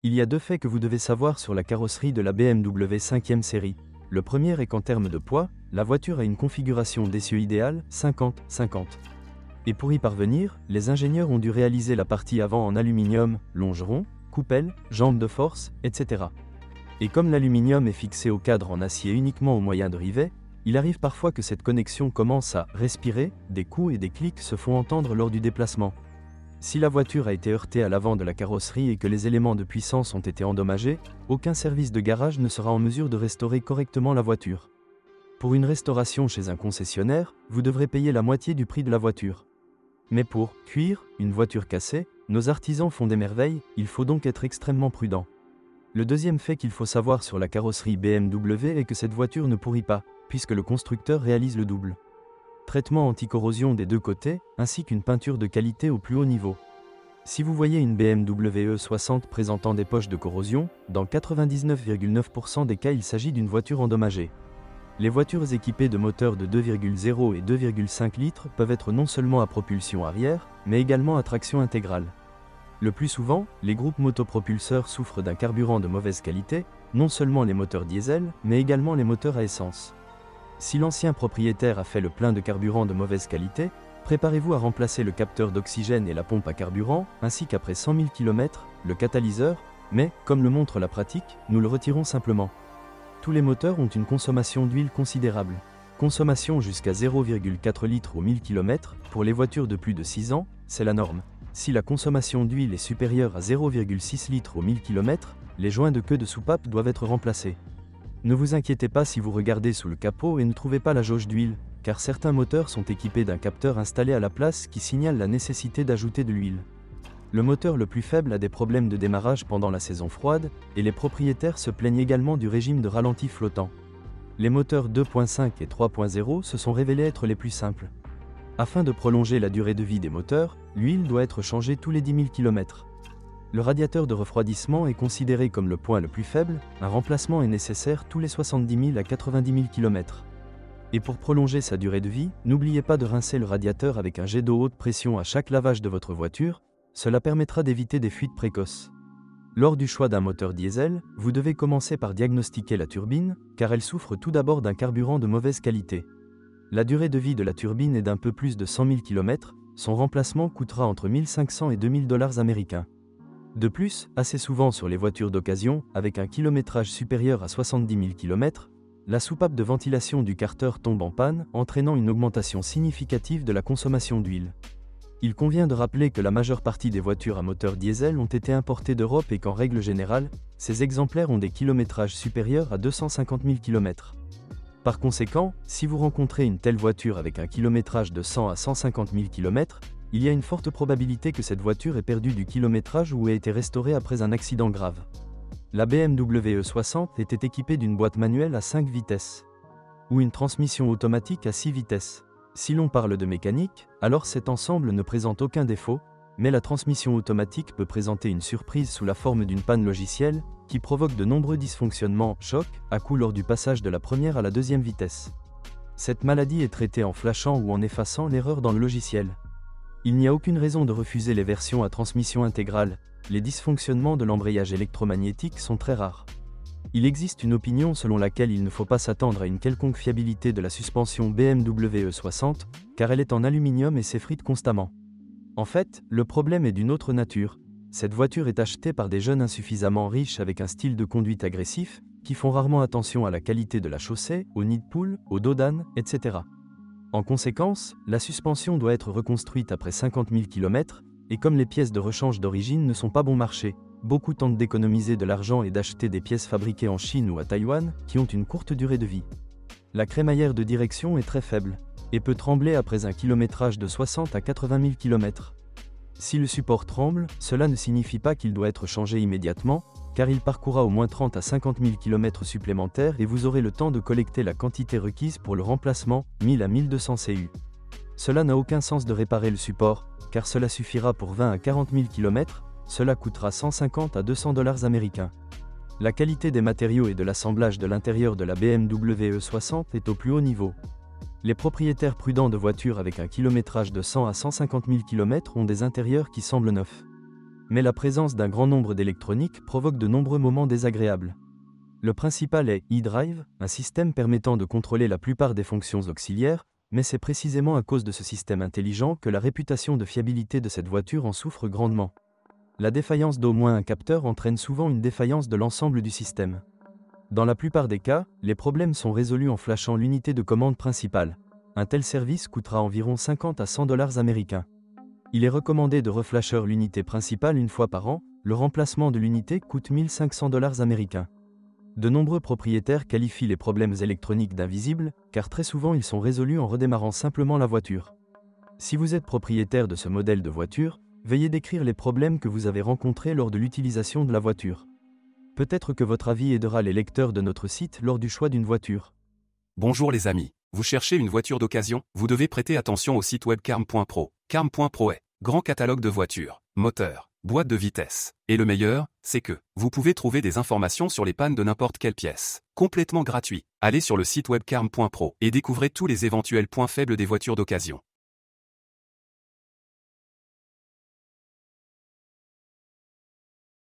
Il y a deux faits que vous devez savoir sur la carrosserie de la BMW 5e série. Le premier est qu'en termes de poids, la voiture a une configuration d'essieu idéale 50-50. Et pour y parvenir, les ingénieurs ont dû réaliser la partie avant en aluminium, longeron, coupelle, jambes de force, etc. Et comme l'aluminium est fixé au cadre en acier uniquement au moyen de rivets, il arrive parfois que cette connexion commence à respirer, des coups et des clics se font entendre lors du déplacement. Si la voiture a été heurtée à l'avant de la carrosserie et que les éléments de puissance ont été endommagés, aucun service de garage ne sera en mesure de restaurer correctement la voiture. Pour une restauration chez un concessionnaire, vous devrez payer la moitié du prix de la voiture. Mais pour cuire une voiture cassée, nos artisans font des merveilles, il faut donc être extrêmement prudent. Le deuxième fait qu'il faut savoir sur la carrosserie BMW est que cette voiture ne pourrit pas, puisque le constructeur réalise le double traitement anti-corrosion des deux côtés, ainsi qu'une peinture de qualité au plus haut niveau. Si vous voyez une BMW E60 présentant des poches de corrosion, dans 99,9% des cas il s'agit d'une voiture endommagée. Les voitures équipées de moteurs de 2,0 et 2,5 litres peuvent être non seulement à propulsion arrière, mais également à traction intégrale. Le plus souvent, les groupes motopropulseurs souffrent d'un carburant de mauvaise qualité, non seulement les moteurs diesel, mais également les moteurs à essence. Si l'ancien propriétaire a fait le plein de carburant de mauvaise qualité, préparez-vous à remplacer le capteur d'oxygène et la pompe à carburant, ainsi qu'après 100 000 km, le catalyseur, mais, comme le montre la pratique, nous le retirons simplement. Tous les moteurs ont une consommation d'huile considérable. Consommation jusqu'à 0,4 litres au 1000 km, pour les voitures de plus de 6 ans, c'est la norme. Si la consommation d'huile est supérieure à 0,6 litres au 1000 km, les joints de queue de soupape doivent être remplacés. Ne vous inquiétez pas si vous regardez sous le capot et ne trouvez pas la jauge d'huile, car certains moteurs sont équipés d'un capteur installé à la place qui signale la nécessité d'ajouter de l'huile. Le moteur le plus faible a des problèmes de démarrage pendant la saison froide, et les propriétaires se plaignent également du régime de ralenti flottant. Les moteurs 2.5 et 3.0 se sont révélés être les plus simples. Afin de prolonger la durée de vie des moteurs, l'huile doit être changée tous les 10 000 km. Le radiateur de refroidissement est considéré comme le point le plus faible, un remplacement est nécessaire tous les 70 000 à 90 000 km. Et pour prolonger sa durée de vie, n'oubliez pas de rincer le radiateur avec un jet d'eau haute pression à chaque lavage de votre voiture, cela permettra d'éviter des fuites précoces. Lors du choix d'un moteur diesel, vous devez commencer par diagnostiquer la turbine, car elle souffre tout d'abord d'un carburant de mauvaise qualité. La durée de vie de la turbine est d'un peu plus de 100 000 km, son remplacement coûtera entre 1 500 et 2 000 $ américains. De plus, assez souvent sur les voitures d'occasion, avec un kilométrage supérieur à 70 000 km, la soupape de ventilation du carter tombe en panne, entraînant une augmentation significative de la consommation d'huile. Il convient de rappeler que la majeure partie des voitures à moteur diesel ont été importées d'Europe et qu'en règle générale, ces exemplaires ont des kilométrages supérieurs à 250 000 km. Par conséquent, si vous rencontrez une telle voiture avec un kilométrage de 100 à 150 000 km, il y a une forte probabilité que cette voiture ait perdu du kilométrage ou ait été restaurée après un accident grave. La BMW E60 était équipée d'une boîte manuelle à 5 vitesses, ou une transmission automatique à 6 vitesses. Si l'on parle de mécanique, alors cet ensemble ne présente aucun défaut, mais la transmission automatique peut présenter une surprise sous la forme d'une panne logicielle, qui provoque de nombreux dysfonctionnements, chocs, à coups lors du passage de la première à la deuxième vitesse. Cette maladie est traitée en flashant ou en effaçant l'erreur dans le logiciel. Il n'y a aucune raison de refuser les versions à transmission intégrale, les dysfonctionnements de l'embrayage électromagnétique sont très rares. Il existe une opinion selon laquelle il ne faut pas s'attendre à une quelconque fiabilité de la suspension BMW E60, car elle est en aluminium et s'effrite constamment. En fait, le problème est d'une autre nature. Cette voiture est achetée par des jeunes insuffisamment riches avec un style de conduite agressif, qui font rarement attention à la qualité de la chaussée, au nid de poule, au dos d'âne, etc. En conséquence, la suspension doit être reconstruite après 50 000 km, et comme les pièces de rechange d'origine ne sont pas bon marché, beaucoup tentent d'économiser de l'argent et d'acheter des pièces fabriquées en Chine ou à Taïwan, qui ont une courte durée de vie. La crémaillère de direction est très faible, et peut trembler après un kilométrage de 60 à 80 000 km. Si le support tremble, cela ne signifie pas qu'il doit être changé immédiatement, car il parcourra au moins 30 à 50 000 km supplémentaires et vous aurez le temps de collecter la quantité requise pour le remplacement, 1000 à 1200 CU. Cela n'a aucun sens de réparer le support, car cela suffira pour 20 à 40 000 km, cela coûtera 150 à 200 $ américains. La qualité des matériaux et de l'assemblage de l'intérieur de la BMW E60 est au plus haut niveau. Les propriétaires prudents de voitures avec un kilométrage de 100 à 150 000 km ont des intérieurs qui semblent neufs. Mais la présence d'un grand nombre d'électroniques provoque de nombreux moments désagréables. Le principal est eDrive, un système permettant de contrôler la plupart des fonctions auxiliaires, mais c'est précisément à cause de ce système intelligent que la réputation de fiabilité de cette voiture en souffre grandement. La défaillance d'au moins un capteur entraîne souvent une défaillance de l'ensemble du système. Dans la plupart des cas, les problèmes sont résolus en flashant l'unité de commande principale. Un tel service coûtera environ 50 à 100 $ américains. Il est recommandé de reflasher l'unité principale une fois par an, le remplacement de l'unité coûte 1500 $ américains. De nombreux propriétaires qualifient les problèmes électroniques d'invisibles, car très souvent ils sont résolus en redémarrant simplement la voiture. Si vous êtes propriétaire de ce modèle de voiture, veuillez décrire les problèmes que vous avez rencontrés lors de l'utilisation de la voiture. Peut-être que votre avis aidera les lecteurs de notre site lors du choix d'une voiture. Bonjour les amis, vous cherchez une voiture d'occasion? Vous devez prêter attention au site web carm.pro. Carm.pro est grand catalogue de voitures, moteurs, boîtes de vitesse. Et le meilleur, c'est que vous pouvez trouver des informations sur les pannes de n'importe quelle pièce. Complètement gratuit. Allez sur le site web carm.pro et découvrez tous les éventuels points faibles des voitures d'occasion.